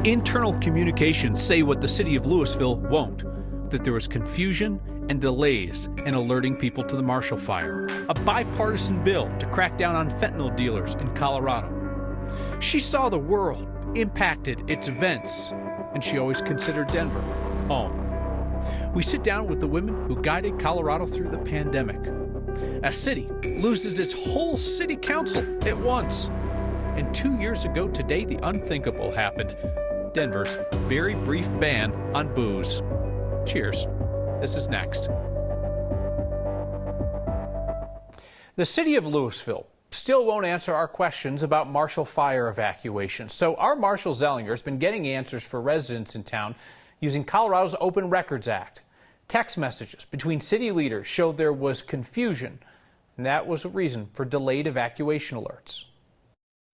Internal communications say what the city of Louisville won't, that there was confusion and delays in alerting people to the Marshall Fire, a bipartisan bill to crack down on fentanyl dealers in Colorado. She saw the world, impacted its events, and she always considered Denver home. We sit down with the women who guided Colorado through the pandemic. A city loses its whole city council at once. And 2 years ago today, the unthinkable happened. Denver's very brief ban on booze. Cheers. This is next. The city of Louisville still won't answer our questions about Marshall Fire evacuations. So our Marshall Zellinger has been getting answers for residents in town using Colorado's Open Records Act. Text messages between city leaders showed there was confusion, and that was a reason for delayed evacuation alerts.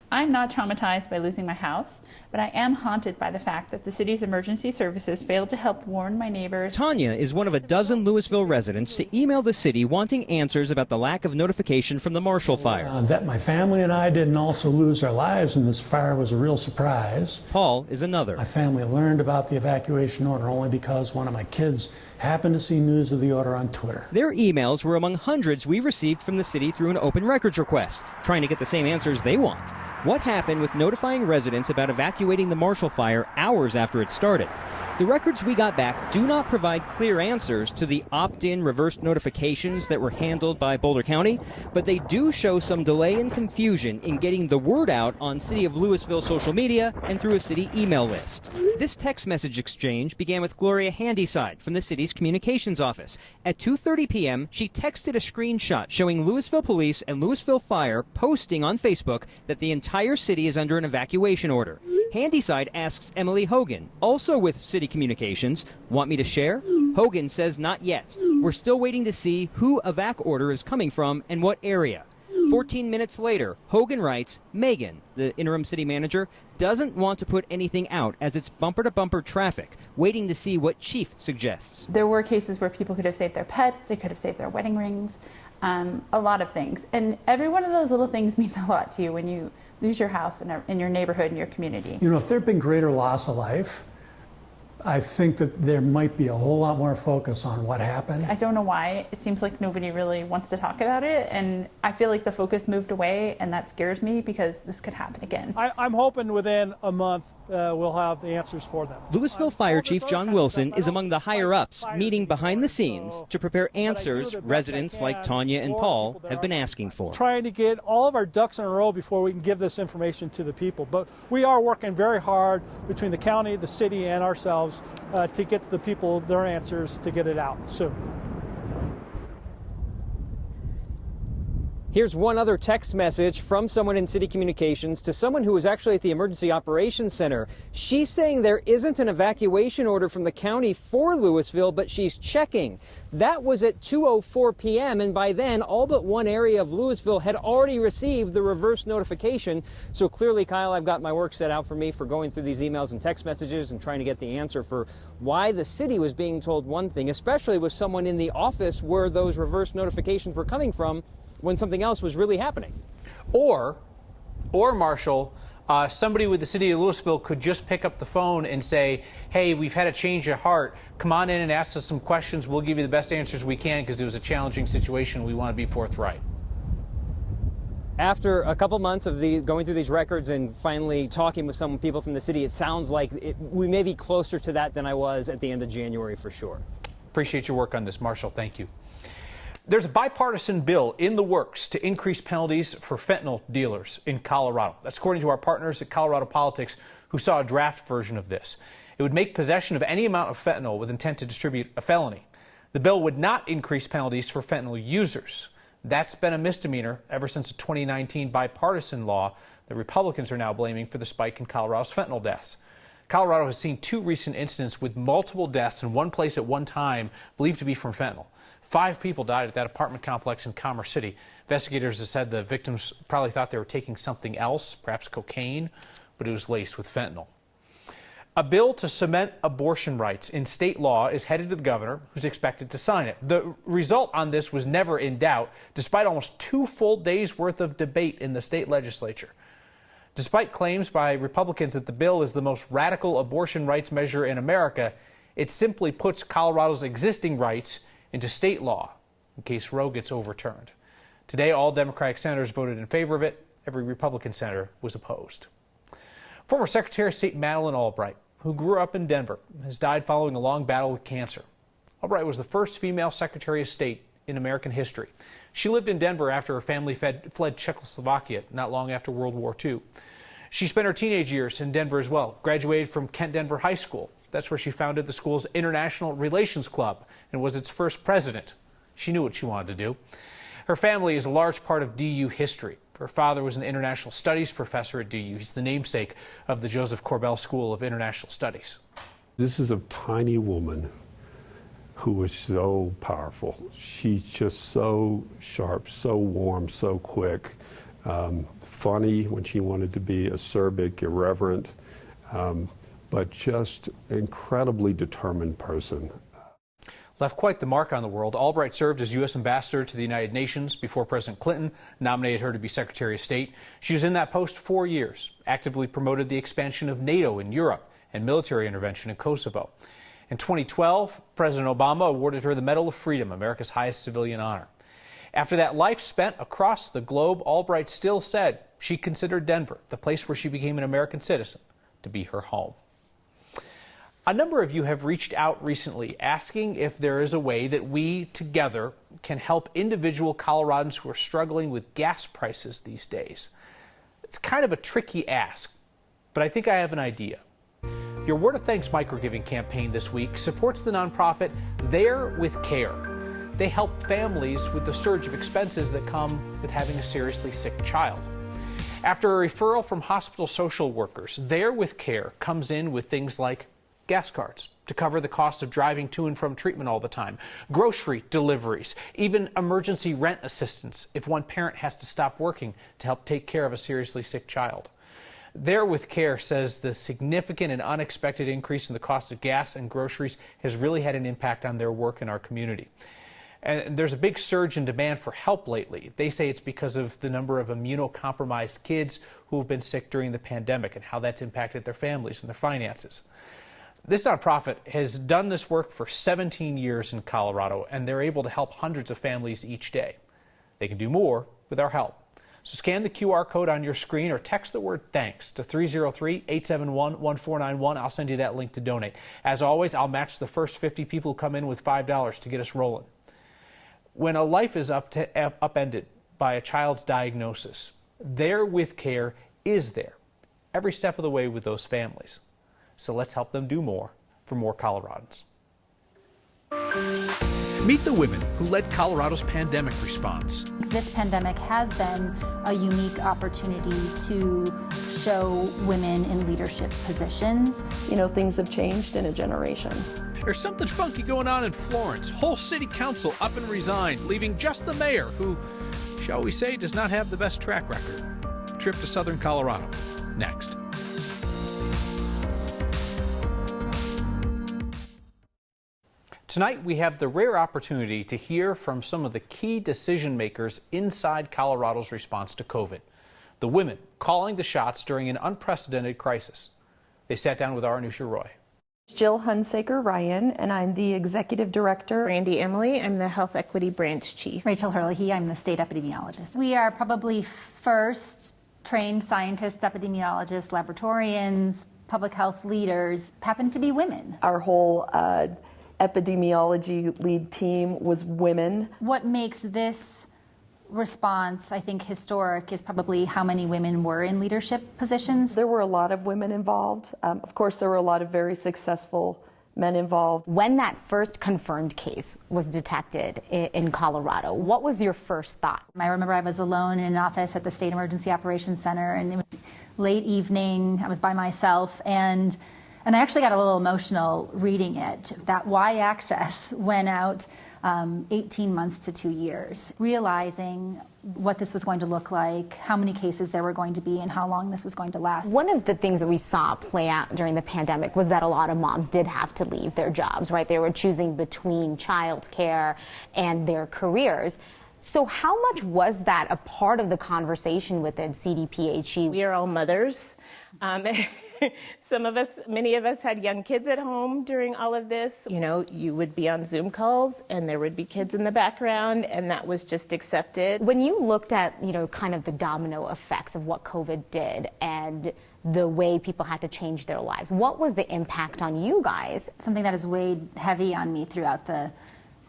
I'm not traumatized by losing my house, but I am haunted by the fact that the city's emergency services failed to help warn my neighbors. Tanya is one of a dozen Louisville residents to email the city wanting answers about the lack of notification from the Marshall Fire. That my family and I didn't also lose our lives in this fire was a real surprise. Paul is another. My family learned about the evacuation order only because one of my kids happened to see news of the order on Twitter. Their emails were among hundreds we received from the city through an open records request, trying to get the same answers they want. What happened with notifying residents about evacuating the Marshall Fire hours after it started? The records we got back do not provide clear answers to the opt-in reverse notifications that were handled by Boulder County, but they do show some delay and confusion in getting the word out on City of Louisville social media and through a city email list. This text message exchange began with Gloria Handyside from the city's communications office. At 2:30 p.m., she texted a screenshot showing Louisville Police and Louisville Fire posting on Facebook that the entire city is under an evacuation order. Handyside asks Emily Hogan, also with City Communications, want me to share? Hogan says not yet. We're still waiting to see who evac order is coming from and what area. 14 minutes later, Hogan writes, Megan, the interim city manager, doesn't want to put anything out as it's bumper-to-bumper traffic, waiting to see what chief suggests. There were cases where people could have saved their pets, they could have saved their wedding rings, a lot of things. And every one of those little things means a lot to you when you lose your house in your neighborhood and your community. You know, if there'd been greater loss of life, I think that there might be a whole lot more focus on what happened. I don't know why. It seems like nobody really wants to talk about it, and I feel like the focus moved away, and that scares me because this could happen again. I'm hoping within a month we'll have the answers for them. Louisville Fire Chief John Wilson is among the higher-ups, meeting behind the scenes to prepare answers residents like Tanya and Paul have been asking for. Trying to get all of our ducks in a row before we can give this information to the people. But we are working very hard between the county, the city, and ourselves to get the people their answers to get it out soon. Here's one other text message from someone in City Communications to someone who was actually at the Emergency Operations Center. She's saying there isn't an evacuation order from the county for Louisville, but she's checking. That was at 2:04 p.m., and by then, all but one area of Louisville had already received the reverse notification. So clearly, Kyle, I've got my work set out for me for going through these emails and text messages and trying to get the answer for why the city was being told one thing, especially with someone in the office where those reverse notifications were coming from, when something else was really happening. Or Marshall, somebody with the city of Louisville could just pick up the phone and say, hey, we've had a change of heart. Come on in and ask us some questions. We'll give you the best answers we can because it was a challenging situation. We want to be forthright. After a couple months of going through these records and finally talking with some people from the city, it sounds like we may be closer to that than I was at the end of January for sure. Appreciate your work on this, Marshall. Thank you. There's a bipartisan bill in the works to increase penalties for fentanyl dealers in Colorado. That's according to our partners at Colorado Politics, who saw a draft version of this. It would make possession of any amount of fentanyl with intent to distribute a felony. The bill would not increase penalties for fentanyl users. That's been a misdemeanor ever since a 2019 bipartisan law that Republicans are now blaming for the spike in Colorado's fentanyl deaths. Colorado has seen 2 recent incidents with multiple deaths in one place at one time believed to be from fentanyl. 5 people died at that apartment complex in Commerce City. Investigators have said the victims probably thought they were taking something else, perhaps cocaine, but it was laced with fentanyl. A bill to cement abortion rights in state law is headed to the governor, who's expected to sign it. The result on this was never in doubt, despite almost 2 full days' worth of debate in the state legislature. Despite claims by Republicans that the bill is the most radical abortion rights measure in America, it simply puts Colorado's existing rights into state law in case Roe gets overturned. Today, all Democratic senators voted in favor of it. Every Republican senator was opposed. Former Secretary of State Madeleine Albright, who grew up in Denver, has died following a long battle with cancer. Albright was the first female Secretary of State in American history. She lived in Denver after her family fled Czechoslovakia not long after World War II. She spent her teenage years in Denver as well, graduated from Kent Denver High School. That's where she founded the school's International Relations Club and was its first president. She knew what she wanted to do. Her family is a large part of DU history. Her father was an international studies professor at DU. He's the namesake of the Joseph Corbell School of International Studies. This is a tiny woman who was so powerful. She's just so sharp, so warm, so quick, funny when she wanted to be, acerbic, irreverent, but just incredibly determined person. Left quite the mark on the world. Albright served as U.S. ambassador to the United Nations before President Clinton nominated her to be Secretary of State. She was in that post 4 years, actively promoted the expansion of NATO in Europe and military intervention in Kosovo. In 2012, President Obama awarded her the Medal of Freedom, America's highest civilian honor. After that life spent across the globe, Albright still said she considered Denver, the place where she became an American citizen, to be her home. A number of you have reached out recently asking if there is a way that we together can help individual Coloradans who are struggling with gas prices these days. It's kind of a tricky ask, but I think I have an idea. Your Word of Thanks microgiving campaign this week supports the nonprofit There with Care. They help families with the surge of expenses that come with having a seriously sick child. After a referral from hospital social workers, There with Care comes in with things like gas cards to cover the cost of driving to and from treatment all the time, grocery deliveries, even emergency rent assistance if one parent has to stop working to help take care of a seriously sick child. There with Care says the significant and unexpected increase in the cost of gas and groceries has really had an impact on their work in our community. And there's a big surge in demand for help lately. They say it's because of the number of immunocompromised kids who have been sick during the pandemic and how that's impacted their families and their finances. This nonprofit has done this work for 17 years in Colorado, and they're able to help hundreds of families each day. They can do more with our help. So scan the QR code on your screen or text the word THANKS to 303-871-1491. I'll send you that link to donate. As always, I'll match the first 50 people who come in with $5 to get us rolling. When a life is upended by a child's diagnosis, There with Care is there every step of the way with those families. So let's help them do more for more Coloradans. Meet the women who led Colorado's pandemic response. This pandemic has been a unique opportunity to show women in leadership positions. You know, things have changed in a generation. There's something funky going on in Florence. Whole city council up and resigned, leaving just the mayor, who, shall we say, does not have the best track record. Trip to southern Colorado, next. Tonight, we have the rare opportunity to hear from some of the key decision makers inside Colorado's response to COVID. The women calling the shots during an unprecedented crisis. They sat down with our Anusha Roy. Jill Hunsaker Ryan, and I'm the Executive Director. Randy Emily, I'm the Health Equity Branch Chief. Rachel Hurley, I'm the State Epidemiologist. We are probably first trained scientists, epidemiologists, laboratorians, public health leaders, happen to be women. Our whole epidemiology lead team was women. What makes this response, I think, historic is probably how many women were in leadership positions. There were a lot of women involved. Of course, there were a lot of very successful men involved. When that first confirmed case was detected in Colorado, what was your first thought? I remember I was alone in an office at the State Emergency Operations Center, and it was late evening. I was by myself, and I actually got a little emotional reading it. That y-axis went out 18 months to 2 years, realizing what this was going to look like, how many cases there were going to be, and how long this was going to last. One of the things that we saw play out during the pandemic was that a lot of moms did have to leave their jobs, right? They were choosing between childcare and their careers. So how much was that a part of the conversation within CDPHE? We are all mothers. Many of us had young kids at home during all of this. You know, you would be on Zoom calls and there would be kids in the background, and that was just accepted. When you looked at, kind of the domino effects of what COVID did and the way people had to change their lives, what was the impact on you guys? Something that has weighed heavy on me throughout the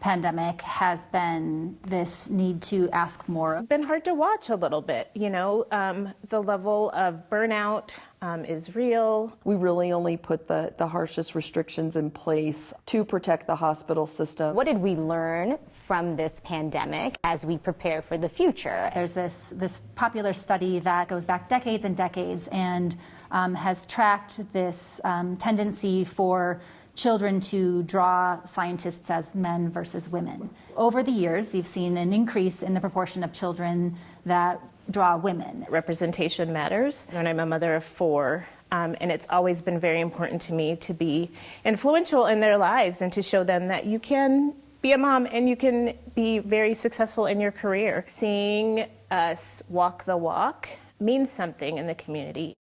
pandemic has been this need to ask more. It's been hard to watch a little bit, the level of burnout is real. We really only put the harshest restrictions in place to protect the hospital system. What did we learn from this pandemic as we prepare for the future? There's this popular study that goes back decades and decades and has tracked this tendency for children to draw scientists as men versus women. Over the years, you've seen an increase in the proportion of children that draw women. Representation matters. And I'm a mother of 4, and it's always been very important to me to be influential in their lives and to show them that you can be a mom and you can be very successful in your career. Seeing us walk the walk means something in the community.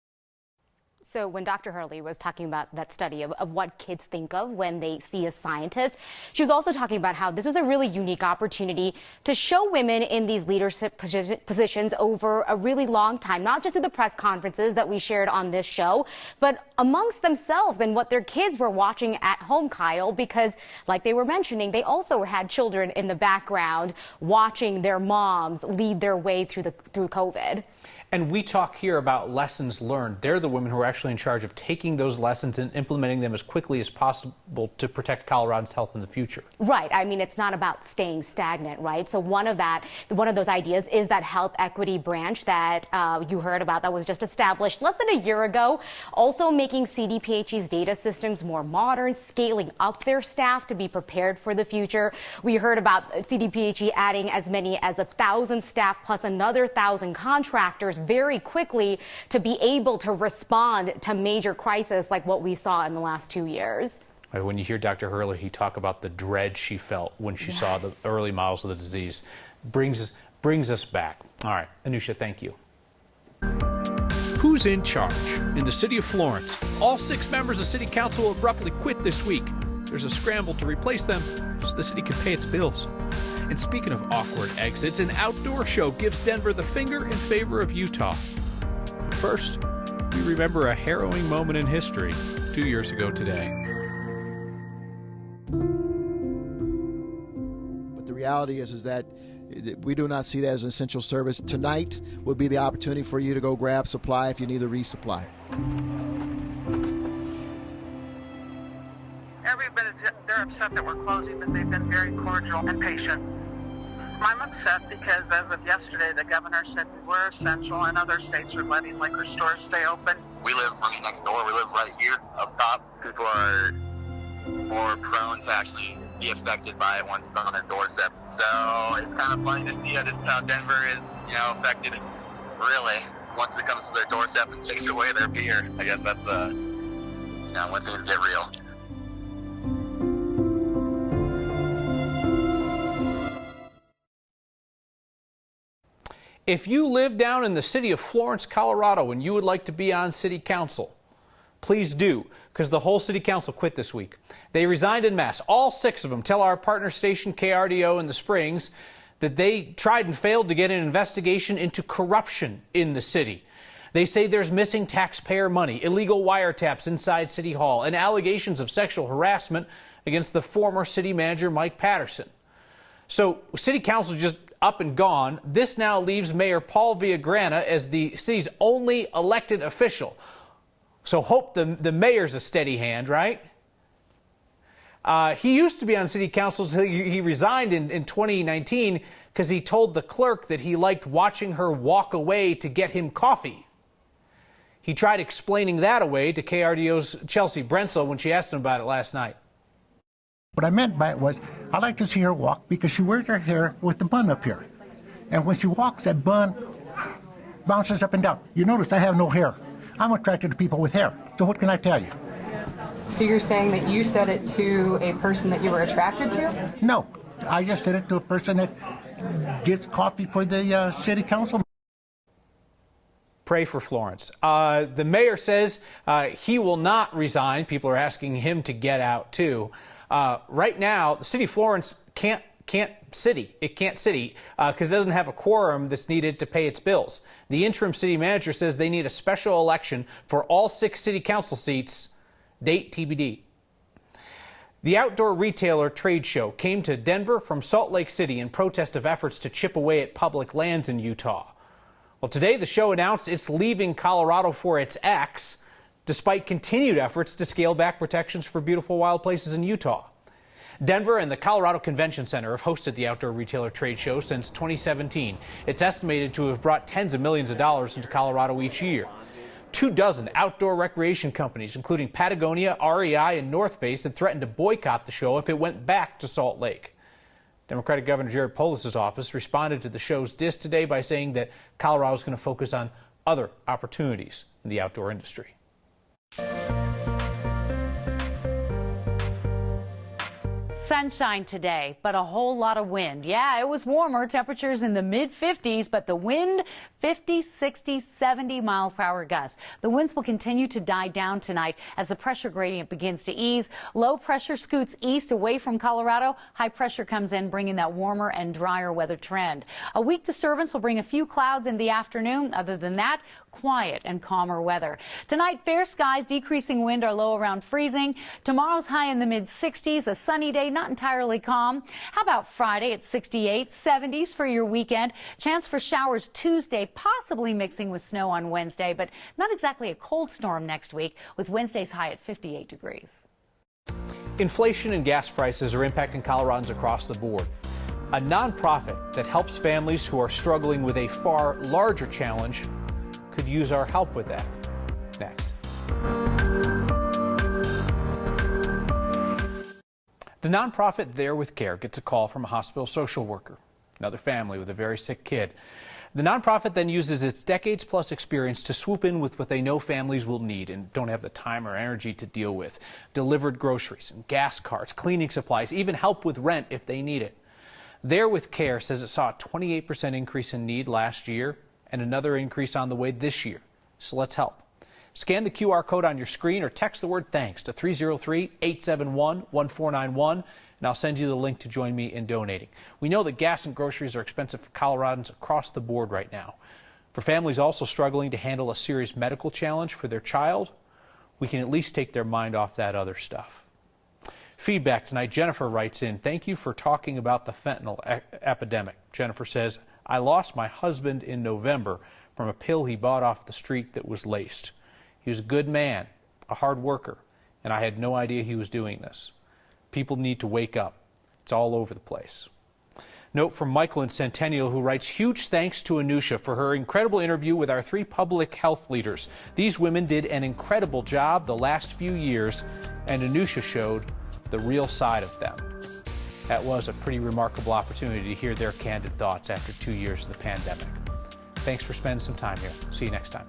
So when Dr. Hurley was talking about that study of what kids think of when they see a scientist, she was also talking about how this was a really unique opportunity to show women in these leadership positions over a really long time, not just through the press conferences that we shared on this show, but amongst themselves and what their kids were watching at home, Kyle, because like they were mentioning, they also had children in the background watching their moms lead their way through COVID. And we talk here about lessons learned. They're the women who are actually in charge of taking those lessons and implementing them as quickly as possible to protect Colorado's health in the future. Right. I mean, it's not about staying stagnant, right? So one of those ideas is that health equity branch that you heard about that was just established less than a year ago, also making CDPHE's data systems more modern, scaling up their staff to be prepared for the future. We heard about CDPHE adding as many as 1,000 staff plus another 1,000 contractors very quickly to be able to respond to major crises like what we saw in the last 2 years. When you hear Dr. Hurley, he talk about the dread she felt when she saw the early models of the disease. Brings us back. All right, Anusha, thank you. Who's in charge? In the city of Florence, all 6 members of city council will abruptly quit this week. There's a scramble to replace them so the city can pay its bills. And speaking of awkward exits, an outdoor show gives Denver the finger in favor of Utah. But first, we remember a harrowing moment in history 2 years ago today. But the reality is that we do not see that as an essential service. Tonight would be the opportunity for you to go grab supply if you need a resupply. They're upset that we're closing, but they've been very cordial and patient. I'm upset because as of yesterday, the governor said we were essential and other states are letting liquor stores stay open. We live right next door. We live right here up top. People are more prone to actually be affected by it once it's on their doorstep. So it's kind of funny to see how Denver is, affected really once it comes to their doorstep and takes away their beer. I guess that's, when things get real. If you live down in the city of Florence, Colorado, and you would like to be on city council, please do, because the whole city council quit this week. They resigned en masse. All 6 of them tell our partner station KRDO in the Springs that they tried and failed to get an investigation into corruption in the city. They say there's missing taxpayer money, illegal wiretaps inside City Hall, and allegations of sexual harassment against the former city manager, Mike Patterson. So city council just up and gone. This now leaves Mayor Paul Villagrana as the city's only elected official. So hope the mayor's a steady hand, right? He used to be on city council until he resigned in 2019 because he told the clerk that he liked watching her walk away to get him coffee. He tried explaining that away to KRDO's Chelsea Brensel when she asked him about it last night. What I meant by it was, I like to see her walk because she wears her hair with the bun up here. And when she walks, that bun bounces up and down. You notice I have no hair. I'm attracted to people with hair. So what can I tell you? So you're saying that you said it to a person that you were attracted to? No, I just said it to a person that gets coffee for the city council. Pray for Florence. The mayor says he will not resign. People are asking him to get out too. Right now, the city of Florence can't city because it doesn't have a quorum that's needed to pay its bills. The interim city manager says they need a special election for all 6 city council seats. Date TBD. The outdoor retailer trade show came to Denver from Salt Lake City in protest of efforts to chip away at public lands in Utah. Well, today the show announced it's leaving Colorado for its ex, despite continued efforts to scale back protections for beautiful wild places in Utah. Denver and the Colorado Convention Center have hosted the outdoor retailer trade show since 2017. It's estimated to have brought tens of millions of dollars into Colorado each year. 24 outdoor recreation companies, including Patagonia, REI, and North Face, had threatened to boycott the show if it went back to Salt Lake. Democratic Governor Jared Polis's office responded to the show's diss today by saying that Colorado is going to focus on other opportunities in the outdoor industry. Sunshine today, but a whole lot of wind. Yeah, it was warmer, temperatures in the mid-50s, but the wind, 50, 60, 70 mile per hour gusts. The winds will continue to die down tonight as the pressure gradient begins to ease. Low pressure scoots east away from Colorado. High pressure comes in, bringing that warmer and drier weather trend. A weak disturbance will bring a few clouds in the afternoon. Other than that, quiet and calmer weather. Tonight, fair skies, decreasing wind, are low around freezing. Tomorrow's high in the mid-60s, a sunny day, not entirely calm. How about Friday at 68, 70s for your weekend? Chance for showers Tuesday, possibly mixing with snow on Wednesday, but not exactly a cold storm next week, with Wednesday's high at 58 degrees. Inflation and gas prices are impacting Coloradans across the board. A nonprofit that helps families who are struggling with a far larger challenge could use our help with that. Next. The nonprofit There With Care gets a call from a hospital social worker, another family with a very sick kid. The nonprofit then uses its decades-plus experience to swoop in with what they know families will need and don't have the time or energy to deal with. Delivered groceries and gas carts, cleaning supplies, even help with rent if they need it. There With Care says it saw a 28% increase in need last year and another increase on the way this year. So let's help. Scan the QR code on your screen or text the word thanks to 303-871-1491, and I'll send you the link to join me in donating. We know that gas and groceries are expensive for Coloradans across the board right now. For families also struggling to handle a serious medical challenge for their child, we can at least take their mind off that other stuff. Feedback tonight, Jennifer writes in, thank you for talking about the fentanyl epidemic. Jennifer says, I lost my husband in November from a pill he bought off the street that was laced. He was a good man, a hard worker, and I had no idea he was doing this. People need to wake up. It's all over the place. Note from Michael in Centennial, who writes, huge thanks to Anusha for her incredible interview with our 3 public health leaders. These women did an incredible job the last few years, and Anusha showed the real side of them. That was a pretty remarkable opportunity to hear their candid thoughts after 2 years of the pandemic. Thanks for spending some time here. See you next time.